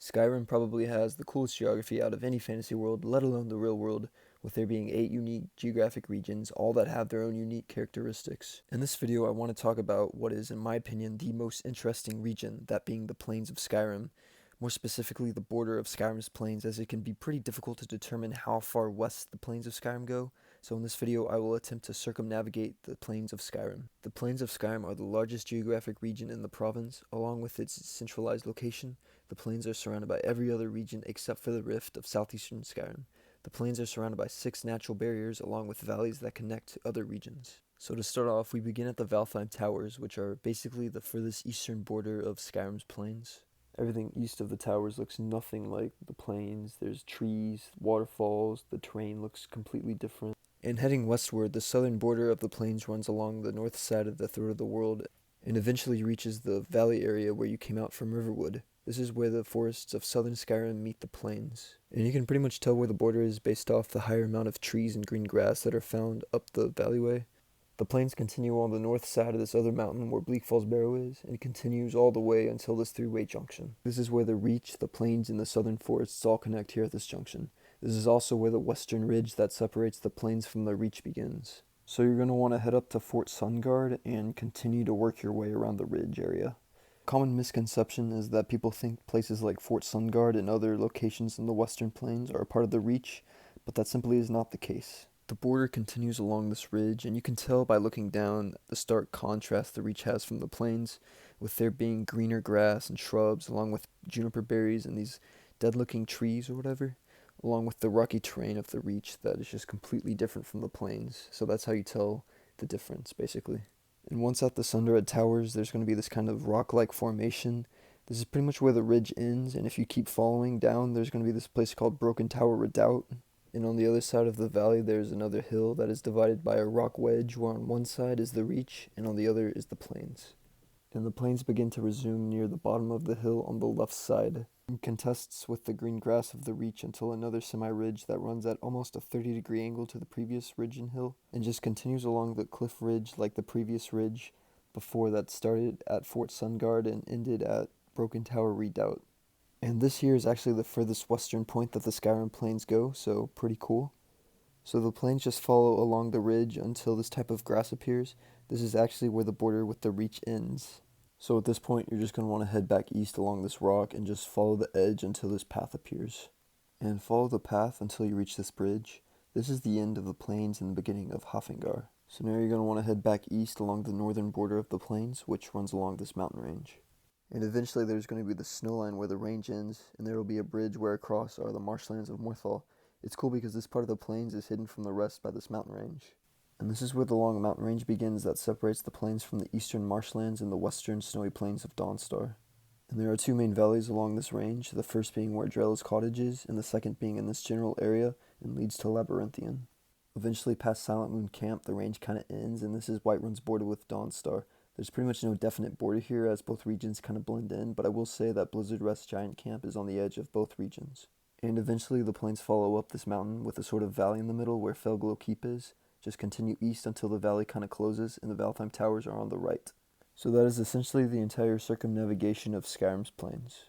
Skyrim probably has the coolest geography out of any fantasy world, let alone the real world, with there being 8 unique geographic regions, all that have their own unique characteristics. In this video, I want to talk about what is, in my opinion, the most interesting region, that being the plains of Skyrim. More specifically, the border of Skyrim's plains, as it can be pretty difficult to determine how far west the plains of Skyrim go. So in this video, I will attempt to circumnavigate the plains of Skyrim. The plains of Skyrim are the largest geographic region in the province, along with its centralized location. The plains are surrounded by every other region except for the rift of southeastern Skyrim. The plains are surrounded by 6 natural barriers along with valleys that connect to other regions. So to start off, we begin at the Valheim Towers, which are basically the furthest eastern border of Skyrim's plains. Everything east of the towers looks nothing like the plains. There's trees, waterfalls, the terrain looks completely different. And heading westward, the southern border of the plains runs along the north side of the Throat of the World and eventually reaches the valley area where you came out from Riverwood. This is where the forests of southern Skyrim meet the plains. And you can pretty much tell where the border is based off the higher amount of trees and green grass that are found up the valleyway. The plains continue on the north side of this other mountain where Bleak Falls Barrow is, and it continues all the way until this three-way junction. This is where the Reach, the plains, and the southern forests all connect here at this junction. This is also where the western ridge that separates the plains from the Reach begins. So you're going to want to head up to Fort Sungard and continue to work your way around the ridge area. Common misconception is that people think places like Fort Sungard and other locations in the western plains are a part of the Reach, but that simply is not the case. The border continues along this ridge, and you can tell by looking down the stark contrast the Reach has from the plains, with there being greener grass and shrubs, along with juniper berries and these dead-looking trees or whatever, along with the rocky terrain of the Reach that is just completely different from the plains. So that's how you tell the difference, basically. And once at the Sundered Towers, there's going to be this kind of rock-like formation. This is pretty much where the ridge ends, and if you keep following down, there's going to be this place called Broken Tower Redoubt. And on the other side of the valley, there's another hill that is divided by a rock wedge, where on one side is the Reach, and on the other is the plains. And the plains begin to resume near the bottom of the hill on the left side, and contests with the green grass of the Reach until another semi-ridge that runs at almost a 30-degree angle to the previous ridge and hill, and just continues along the cliff ridge like the previous ridge before that started at Fort Sungard and ended at Broken Tower Redoubt. And this here is actually the furthest western point that the Skyrim plains go, so pretty cool. So the plains just follow along the ridge until this type of grass appears. This is actually where the border with the Reach ends. So at this point, you're just going to want to head back east along this rock and just follow the edge until this path appears. And follow the path until you reach this bridge. This is the end of the plains and the beginning of Hafengar. So now you're going to want to head back east along the northern border of the plains, which runs along this mountain range. And eventually there's going to be the snow line where the range ends, and there will be a bridge where across are the marshlands of Morthal. It's cool because this part of the plains is hidden from the rest by this mountain range. And this is where the long mountain range begins that separates the plains from the eastern marshlands and the western snowy plains of Dawnstar. And there are 2 main valleys along this range, the first being where Drell's cottage is, and the second being in this general area and leads to Labyrinthian. Eventually past Silent Moon Camp, the range kind of ends, and this is Whiterun's border with Dawnstar. There's pretty much no definite border here as both regions kind of blend in, but I will say that Blizzard Rest Giant Camp is on the edge of both regions. And eventually the plains follow up this mountain with a sort of valley in the middle where Felglow Keep is. Just continue east until the valley kind of closes and the Valheim Towers are on the right. So that is essentially the entire circumnavigation of Skyrim's plains.